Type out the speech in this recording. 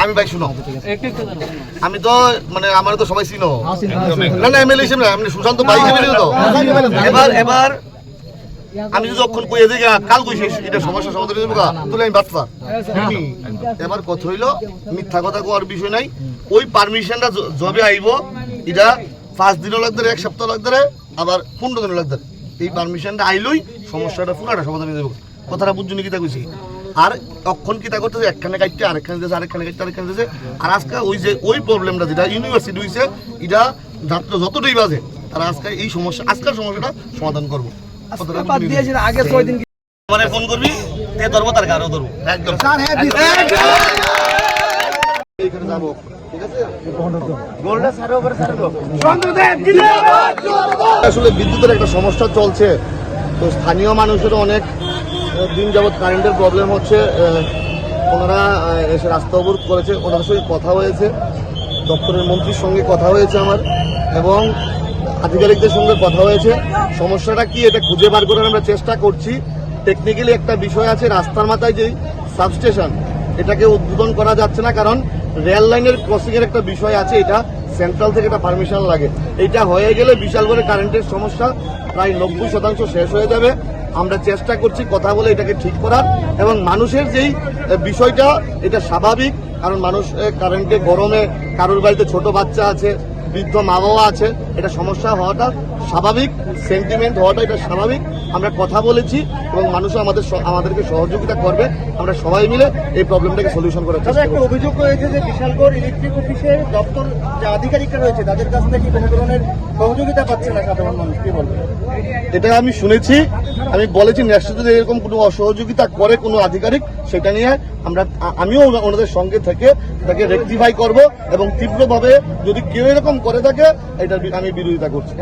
আমি ভাই শুনো, আমি তো মানে আমার তো সবাই চিনো না না এমএলএ হিসেবে না, আমি সুশান্ত ভাই হিসেবে তো। এবার আমি যদি যখন কইয়ে দিই কাল কইছি এটা সমস্যা সমাধান হয়ে যাবে তুলে আমি বাচ্চা। এবার কথা হইলো মিথ্যা কথা কোয়ার বিষয় নাই। ওই পারমিশনটা জবে আইব, এটা 5 দিনও লাগতে পারে, 1 সপ্তাহ লাগতে পারে, আবার 15 দিনও লাগতে পারে। এই পারমিশনটা আইলই সমস্যাটা পুরাটা সমাধান হয়ে যাবে। কথাটা বুঝছনি কিতা কইছি? আর তখন কিতা করতেছে একখানে কাটতে আরেকখানে দিয়েছে, আরেকখানে কাটতে আরেকখানে দিয়েছে। আর আজকে ওই যে ওই প্রবলেমটা যেটা ইউনিভার্সিটি হয়েছে, এটা যতটাই বাজে তারা আজকে এই সমস্যা আজকের সমস্যাটা সমাধান করবো। মানে ফোন করবি ধরবো তার গারো ধরবো একদম এখানে যাবো, ঠিক আছে? আসলে বিদ্যুতের একটা সমস্যা চলছে, তো স্থানীয় মানুষেরও অনেক দিন যাবৎ কারেন্টের প্রবলেম হচ্ছে। ওনারা এসে রাস্তা অবরোধ করেছে, ওনার সঙ্গে কথা হয়েছে, দপ্তরের মন্ত্রীর সঙ্গে কথা হয়েছে আমার, এবং আধিকারিকদের সঙ্গে কথা হয়েছে। সমস্যাটা কি এটা খুঁজে বার করার আমরা চেষ্টা করছি। টেকনিক্যালি একটা বিষয় আছে, রাস্তার মাথায় যেই সাবস্টেশন এটাকে উদ্বোধন করা যাচ্ছে না, কারণ রেল লাইনের ক্রসিংয়ের একটা বিষয় আছে, এটা সেন্ট্রাল থেকে একটা পারমিশন লাগে। এটা হয়ে গেলে বিশাল করে কারেন্টের সমস্যা প্রায় 90% শেষ হয়ে যাবে। আমরা চেষ্টা করছি কথা বলে এটাকে ঠিক করার, এবং মানুষের যেই বিষয়টা এটা স্বাভাবিক, কারণ মানুষ কারেন্টে গরমে কারোর বাড়িতে ছোট বাচ্চা আছে, বৃদ্ধ মা বাবা আছে, এটা সমস্যা হওয়াটা স্বাভাবিক, সেন্টিমেন্ট হওয়াটা এটা স্বাভাবিক। আমরা কথা বলেছি এবং মানুষও আমাদেরকে সহযোগিতা করবে। আমরা সবাই মিলে এই প্রবলেমটাকে সলিউশন করার চেষ্টা করব। একটা অভিযোগ রয়েছে যে বিশালগড় ইলেকট্রিক অফিসের দপ্তর যে আধিকারিকরা রয়েছে তাদের কাছ থেকে কোনো ধরনের সহযোগিতা পাচ্ছে না সাধারণ মানুষ, কি বলবে? এটা আমি শুনেছি, আমি বলেছি নেক্সট যদি এরকম কোনো অসহযোগিতা করে কোনো আধিকারিক, সেটা নিয়ে আমিও ওনাদের সঙ্গে থেকে এটাকে রেকটিফাই করব, এবং তীব্রভাবে যদি কেউ এরকম করে থাকে এটা আমি বিরোধিতা করছি।